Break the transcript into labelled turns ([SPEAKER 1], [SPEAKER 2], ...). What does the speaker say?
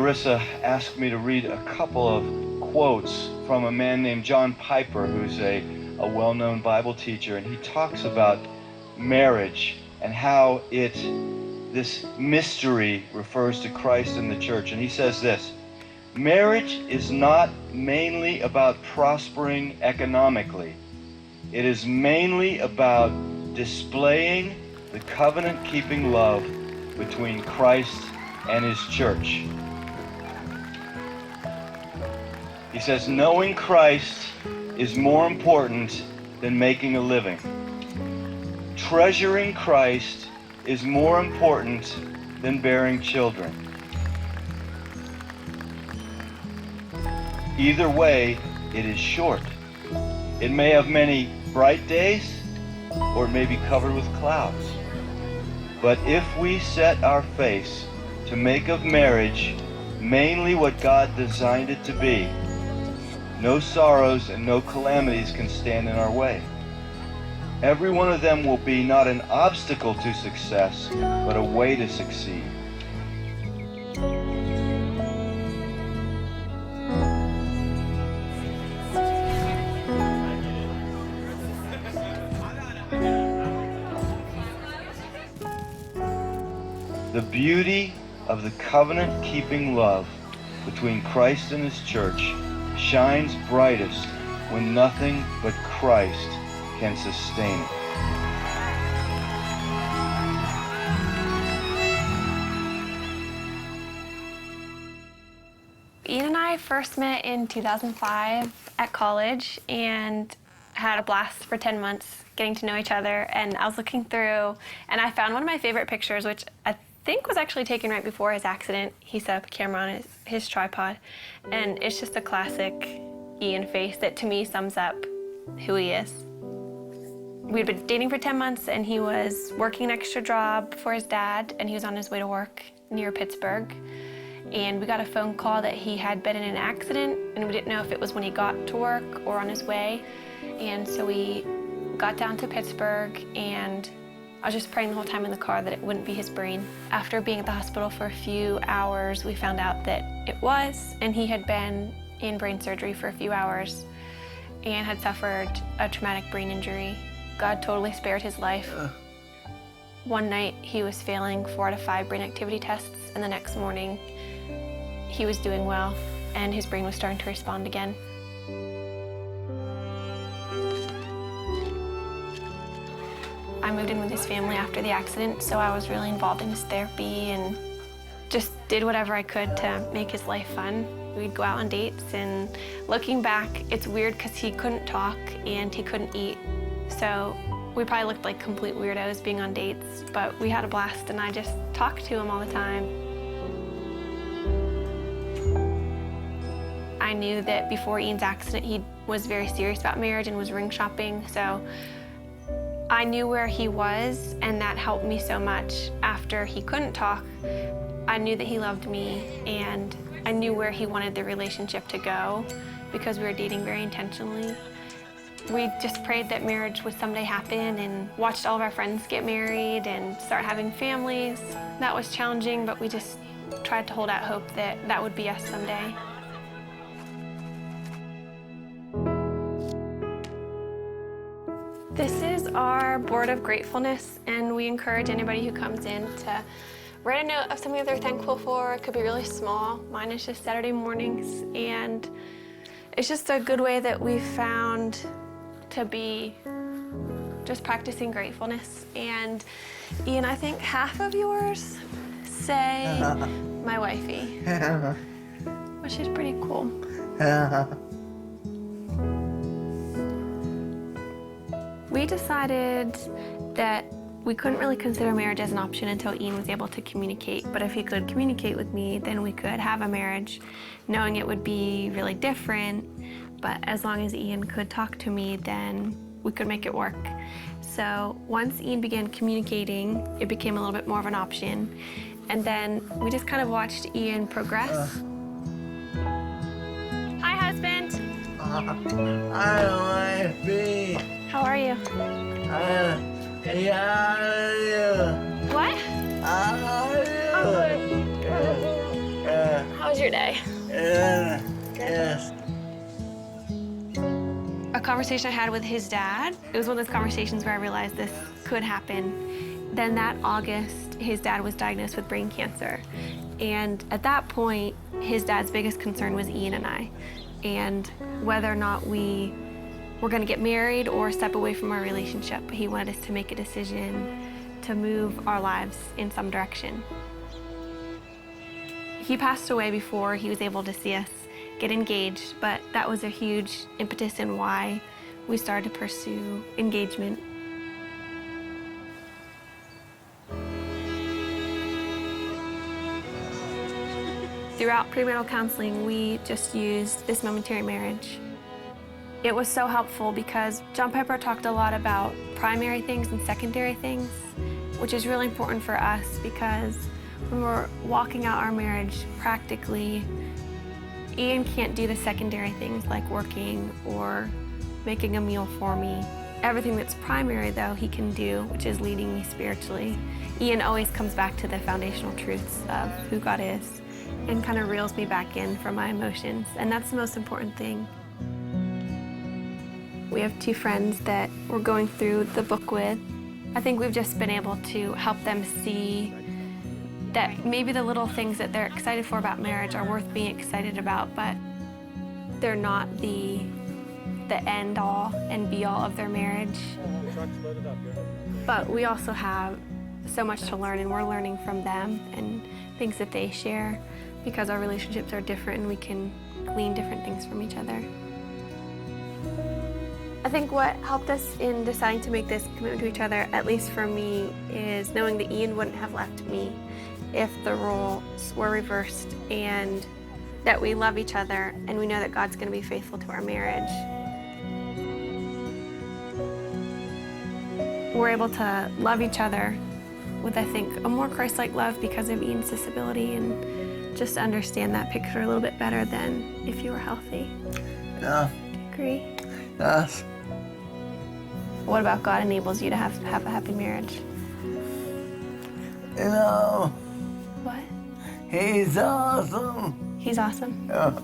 [SPEAKER 1] Larissa asked me to read a couple of quotes from a man named John Piper, who's a well-known Bible teacher, and he talks about marriage and how this mystery refers to Christ and the church. And he says this: marriage is not mainly about prospering economically. It is mainly about displaying the covenant-keeping love between Christ and his church. He says, knowing Christ is more important than making a living. Treasuring Christ is more important than bearing children. Either way, it is short. It may have many bright days, or it may be covered with clouds. But if we set our face to make of marriage mainly what God designed it to be, no sorrows and no calamities can stand in our way. Every one of them will be not an obstacle to success, but a way to succeed. The beauty of the covenant-keeping love between Christ and his church shines brightest when nothing but Christ can sustain it.
[SPEAKER 2] Ian and I first met in 2005 at college and had a blast for 10 months getting to know each other. And I was looking through and I found one of my favorite pictures, which I think was actually taken right before his accident. He set up a camera on his tripod, and it's just a classic Ian face that to me sums up who he is. We'd been dating for 10 months and he was working an extra job for his dad, and he was on his way to work near Pittsburgh. And we got a phone call that he had been in an accident, and we didn't know if it was when he got to work or on his way. And so we got down to Pittsburgh, and I was just praying the whole time in the car that it wouldn't be his brain. After being at the hospital for a few hours, we found out that it was, and he had been in brain surgery for a few hours and had suffered a traumatic brain injury. God totally spared his life. One night he was failing 4 out of 5 brain activity tests, and the next morning he was doing well and his brain was starting to respond again. I moved in with his family after the accident, so I was really involved in his therapy and just did whatever I could to make his life fun. We'd go out on dates, and looking back, it's weird because he couldn't talk and he couldn't eat. So we probably looked like complete weirdos being on dates, but we had a blast, and I just talked to him all the time. I knew that before Ian's accident, he was very serious about marriage and was ring shopping, so I knew where he was, and that helped me so much. After he couldn't talk, I knew that he loved me, and I knew where he wanted the relationship to go because we were dating very intentionally. We just prayed that marriage would someday happen and watched all of our friends get married and start having families. That was challenging, but we just tried to hold out hope that that would be us someday. This is our board of gratefulness, and we encourage anybody who comes in to write a note of something that they're thankful for. It could be really small. Mine is just Saturday mornings, and it's just a good way that we've found to be just practicing gratefulness. And Ian, I think half of yours say my wifey, which is pretty cool. We decided that we couldn't really consider marriage as an option until Ian was able to communicate. But if he could communicate with me, then we could have a marriage, knowing it would be really different. But as long as Ian could talk to me, then we could make it work. So once Ian began communicating, it became a little bit more of an option. And then we just kind of watched Ian progress. Hi, husband.
[SPEAKER 3] Hi, wifey.
[SPEAKER 2] How are you?
[SPEAKER 3] Yeah,
[SPEAKER 2] What?
[SPEAKER 3] how are you?
[SPEAKER 2] I'm good. How How was your day?
[SPEAKER 3] Yes.
[SPEAKER 2] A conversation I had with his dad, it was one of those conversations where I realized this could happen. Then that August, his dad was diagnosed with brain cancer. And at that point, his dad's biggest concern was Ian and I, and whether or not we were gonna get married or step away from our relationship. He wanted us to make a decision to move our lives in some direction. He passed away before he was able to see us get engaged, but that was a huge impetus in why we started to pursue engagement. Throughout premarital counseling, we just used this momentary marriage. It was so helpful because John Piper talked a lot about primary things and secondary things, which is really important for us because when we're walking out our marriage practically, Ian can't do the secondary things like working or making a meal for me. Everything that's primary, though, he can do, which is leading me spiritually. Ian always comes back to the foundational truths of who God is and kind of reels me back in from my emotions, and that's the most important thing. We have two friends that we're going through the book with. I think we've just been able to help them see that maybe the little things that they're excited for about marriage are worth being excited about, but they're not the end all and be all of their marriage. But we also have so much to learn, and we're learning from them and things that they share because our relationships are different and we can glean different things from each other. I think what helped us in deciding to make this commitment to each other, at least for me, is knowing that Ian wouldn't have left me if the roles were reversed, and that we love each other and we know that God's going to be faithful to our marriage. We're able to love each other with, I think, a more Christ-like love because of Ian's disability, and just to understand that picture a little bit better than if you were healthy.
[SPEAKER 3] Yeah.
[SPEAKER 2] Do you agree?
[SPEAKER 3] Yes.
[SPEAKER 2] What about God enables you to have a happy marriage?
[SPEAKER 3] You know,
[SPEAKER 2] What?
[SPEAKER 3] he's awesome.
[SPEAKER 2] He's awesome.
[SPEAKER 3] Yeah.